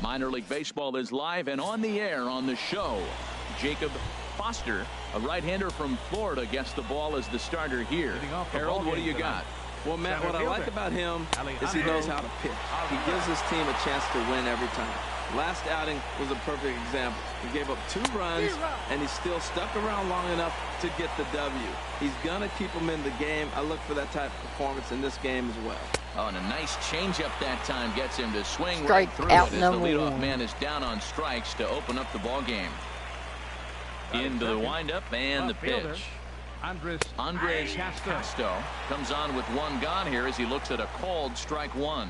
Minor League Baseball is live and on the air on the show. Jacob Foster, a right-hander from Florida, gets the ball as the starter here. Harold, what do you got? Well, Matt, what I like about him is he knows how to pitch. He gives his team a chance to win every time. Last outing was a perfect example. He gave up 2 runs, and he still stuck around long enough to get the W. He's going to keep them in the game. I look for that type of performance in this game as well. Oh, and a nice changeup that time gets him to swing Strike right through out it as the leadoff man is down on strikes to open up the ball game. Into the windup and the pitch. Andres Casto comes on with 1 gone here as he looks at a called strike 1.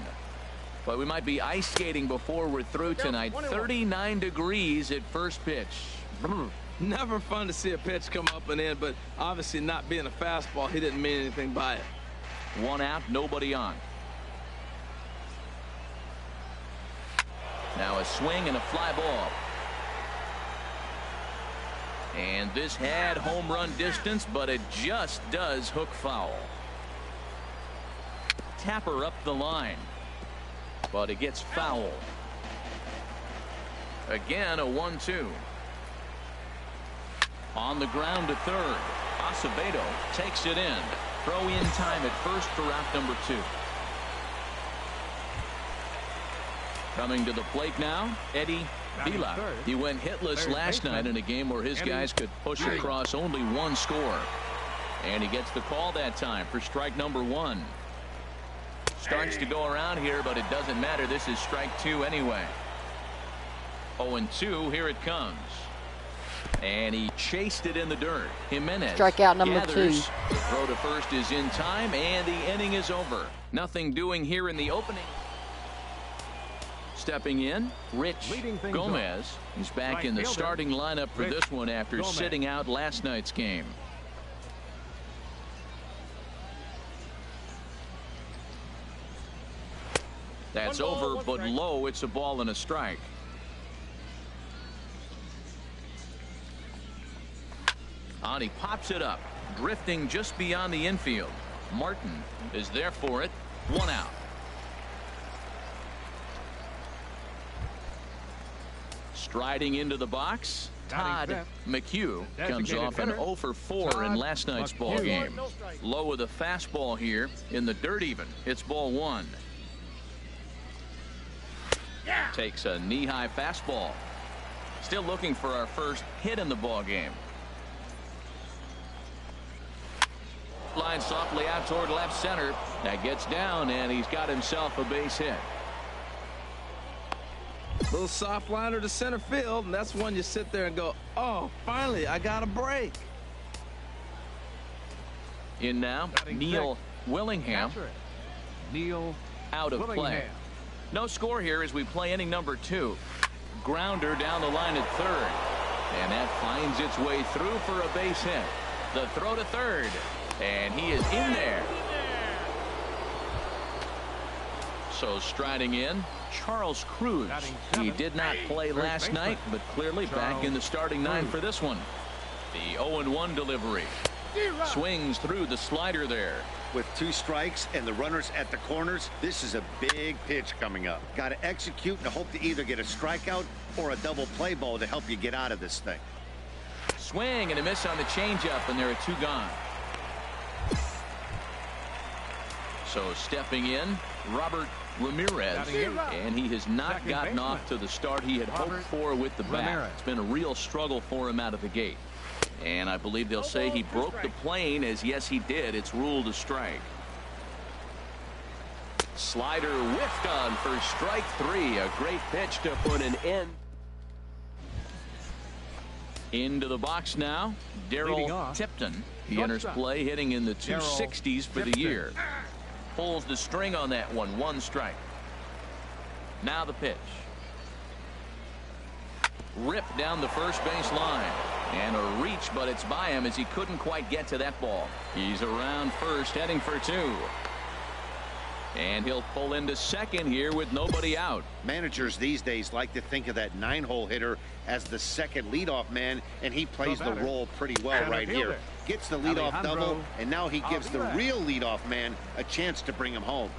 But we might be ice skating before we're through tonight. 39 degrees at first pitch. Never fun to see a pitch come up and in, but obviously not being a fastball, he didn't mean anything by it. 1 out, nobody on. Now a swing and a fly ball. And this had home run distance, but it just does hook foul. Tapper up the line, but it gets foul. Again, a 1-2. On the ground to third. Acevedo takes it in. Throw in time at first for out number 2. Coming to the plate now, Eddie Vila. He went hitless last night in a game where his guys could push across only 1 score. And he gets the call that time for strike number 1. Starts to go around here, but it doesn't matter. This is strike 2 anyway. 0-2, here it comes. And he chased it in the dirt. Jimenez strikeout number gathers. 2. The throw to first is in time, and the inning is over. Nothing doing here in the opening. Stepping in, Rich Gomez. He's back in the starting lineup for this one after sitting out last night's game. That's over, but low. It's a ball and a strike. On he pops it up, drifting just beyond the infield. Martin is there for it. 1 out. Striding into the box, Todd McHugh comes off an 0 for 4 in last night's ball game. Low with a fastball here in the dirt even. It's ball 1. Takes a knee-high fastball. Still looking for our first hit in the ball game. Line softly out toward left center. That gets down, and he's got himself a base hit. Little soft liner to center field, and that's when you sit there and go, oh, finally, I got a break. In now, Neil Willingham. Out of play. No score here as we play inning number 2. Grounder down the line at third. And that finds its way through for a base hit. The throw to third. And he is in there. So striding in, Charles Cruz. He did not play last night, but clearly back in the starting 9 for this one. The 0-1 delivery. Swings through the slider there. With 2 strikes and the runners at the corners, this is a big pitch coming up. Got to execute and hope to either get a strikeout or a double play ball to help you get out of this thing. Swing and a miss on the changeup, and there are 2 gone. So stepping in, Robert Ramirez, and he has not gotten off to the start he had hoped for with the bat. It's been a real struggle for him out of the gate. And I believe they'll say he broke the plane, as yes he did. It's ruled a strike. Slider whiffed on for strike 3. A great pitch to put an end. Into the box now, Daryl Tipton. He enters play hitting in the 260s for the year. Pulls the string on that one. 1 strike. Now the pitch. Ripped down the first base line. And a reach, but it's by him as he couldn't quite get to that ball. He's around first, heading for 2. And he'll pull into second here with nobody out. Managers these days like to think of that 9-hole hitter as the second leadoff man, and he plays the role pretty well right here. Gets the leadoff double, and now he gives the real leadoff man a chance to bring him home.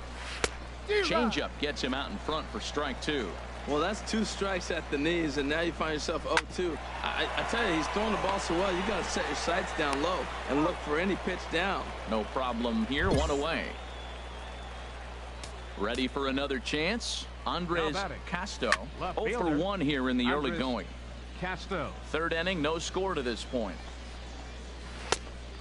Changeup gets him out in front for strike 2. Well, that's 2 strikes at the knees, and now you find yourself 0-2. I tell you, he's throwing the ball so well, you got to set your sights down low and look for any pitch down. No problem here, 1 away. Ready for another chance. Andres Castro, 0 for 1 here in the early going. Castro. 3rd inning, no score to this point.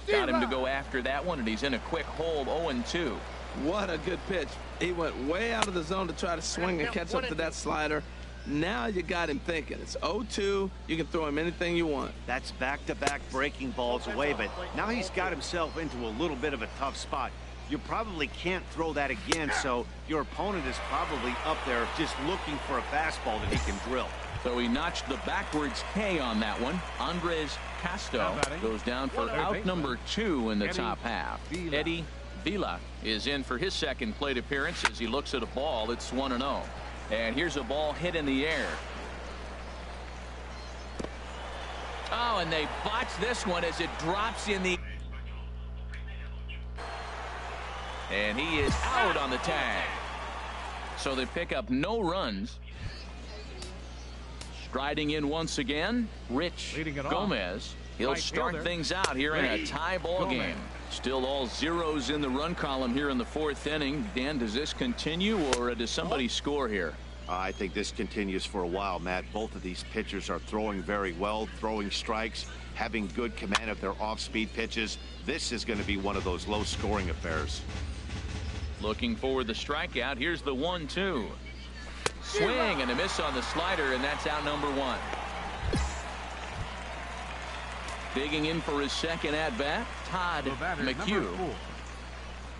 Got him to go after that one, and he's in a quick hold, 0-2. What a good pitch. He went way out of the zone to try to swing and catch up to that slider. Now you got him thinking. It's 0-2. You can throw him anything you want. That's back-to-back breaking balls away, but now he's got himself into a little bit of a tough spot. You probably can't throw that again, so your opponent is probably up there just looking for a fastball that he can drill. So he notched the backwards K on that one. Andres Castro goes down for out number 2 in the top half. Eddie Vila is in for his 2nd plate appearance as he looks at a ball. It's 1-0. And here's a ball hit in the air. Oh, and they botch this one as it drops in the... And he is out on the tag. So they pick up no runs. Striding in once again, Rich Gomez. He'll start things out here in a tie ball game. Still all zeros in the run column here in the 4th inning. Dan, does this continue, or does somebody score here? I think this continues for a while, Matt. Both of these pitchers are throwing very well, throwing strikes, having good command of their off-speed pitches. This is going to be one of those low-scoring affairs. Looking for the strikeout. Here's the 1-2. Swing and a miss on the slider, and that's out number 1. Digging in for his 2nd at-bat, Todd McHugh.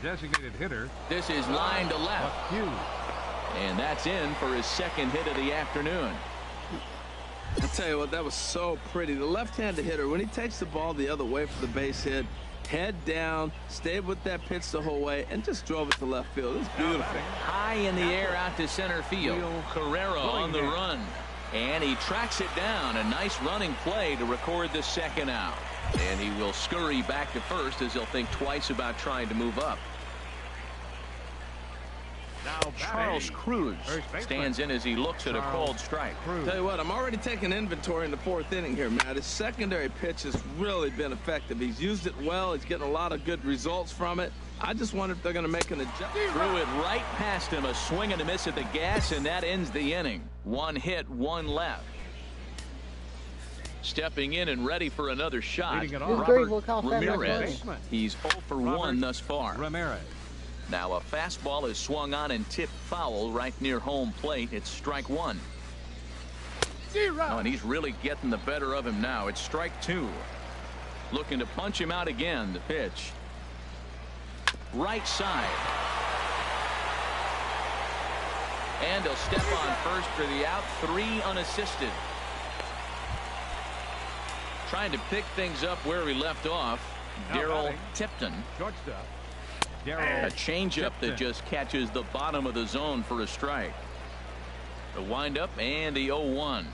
Designated hitter. This is line to left. And that's in for his 2nd hit of the afternoon. I tell you what, that was so pretty. The left-handed hitter, when he takes the ball the other way for the base hit, head down, stayed with that pitch the whole way, and just drove it to left field. It's beautiful. High in the air out to center field. Carrera on the run. And he tracks it down. A nice running play to record the 2nd out. And he will scurry back to first as he'll think twice about trying to move up. Charles Cruz stands in as he looks at a called strike. Tell you what, I'm already taking inventory in the 4th inning here, Matt. His secondary pitch has really been effective. He's used it well. He's getting a lot of good results from it. I just wonder if they're going to make an adjustment. Threw it right past him. A swing and a miss at the gas, and that ends the inning. 1 hit, 1 left. Stepping in and ready for another shot, Robert Ramirez. He's 0 for 1 thus far. Ramirez. Now a fastball is swung on and tipped foul right near home plate. It's strike 1. Oh, and he's really getting the better of him now. It's strike 2. Looking to punch him out again. The pitch. Right side. And he'll step on first for the out. 3 unassisted. Trying to pick things up where we left off. Daryl Tipton. Shortstop. A changeup that just catches the bottom of the zone for a strike. The windup and the 0-1.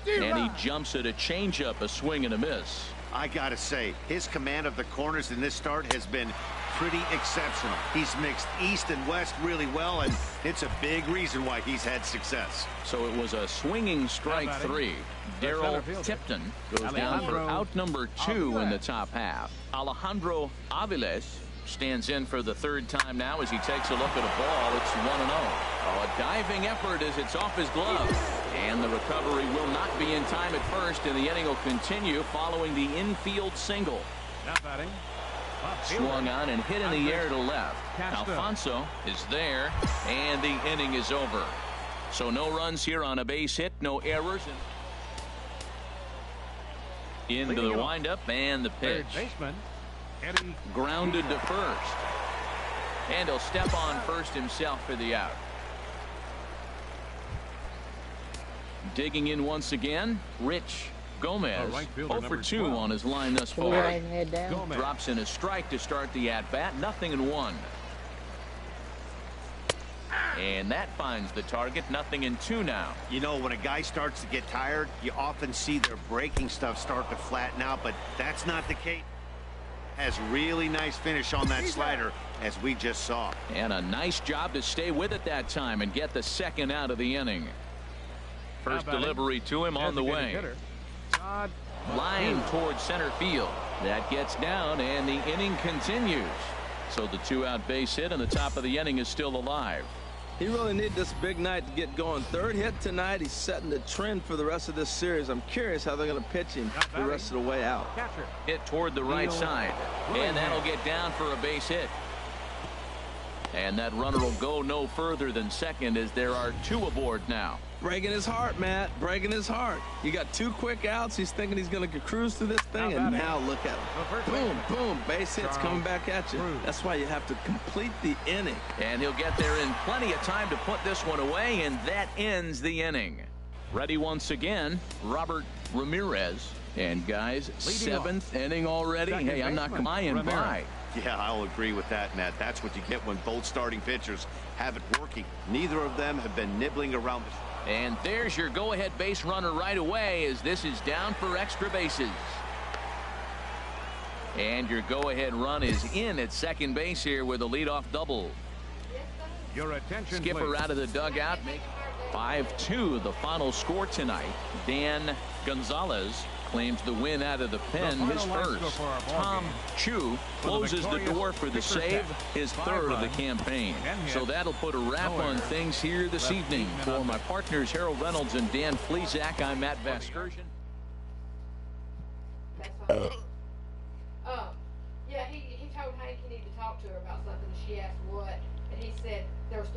And he jumps at a changeup, a swing and a miss. I gotta say, his command of the corners in this start has been pretty exceptional. He's mixed east and west really well, and it's a big reason why he's had success. So it was a swinging strike 3. Daryl Tipton goes down for out number 2 in the top half. Alejandro Aviles stands in for the 3rd time now as he takes a look at a ball. It's 1-0. Oh, a diving effort as it's off his glove. And the recovery will not be in time at first, and the inning will continue following the infield single. Swung on and hit in the air to left. Alfonso is there, and the inning is over. So no runs here on a base hit, no errors. Into the windup and the pitch. Grounded to first. And he'll step on first himself for the out. Digging in once again, Rich Gomez. 0 for 2 on his line thus far. Drops in a strike to start the at-bat. 0-1. And that finds the target. 0-2 now. You know, when a guy starts to get tired, you often see their breaking stuff start to flatten out, but that's not the case. has really nice finish on that slider, as we just saw. And a nice job to stay with it that time and get the second out of the inning. First delivery to him on the way. Line towards center field. That gets down, and the inning continues. So the 2-out base hit, and the top of the inning is still alive. He really needed this big night to get going. Third hit tonight. He's setting the trend for the rest of this series. I'm curious how they're going to pitch him the rest of the way out. Hit toward the right side, and that'll get down for a base hit. And that runner will go no further than second, as there are 2 aboard now. Breaking his heart, Matt. Breaking his heart. You got 2 quick outs. He's thinking he's going to cruise through this thing, and now look at him. Boom, boom. Base hits coming back at you. That's why you have to complete the inning. And he'll get there in plenty of time to put this one away, and that ends the inning. Ready once again, Robert Ramirez. And guys, 7th inning already. Hey, I'm not lying by. Yeah, I'll agree with that, Matt. That's what you get when both starting pitchers have it working. Neither of them have been nibbling around. And there's your go-ahead base runner right away, as this is down for extra bases. And your go-ahead run is in at second base here with a leadoff double. Your attention, Skipper please. out of the dugout. 5-2 the final score tonight. Dan Gonzalez claims the win out of the pen, his first. Tom Chu closes the door for the save, his 3rd of the campaign. So that'll put a wrap on things here this evening. For my partners Harold Reynolds and Dan Flezak, I'm Matt Vasgersian. Yeah, he told Hank he needed to talk to her about something. She asked what, and he said there was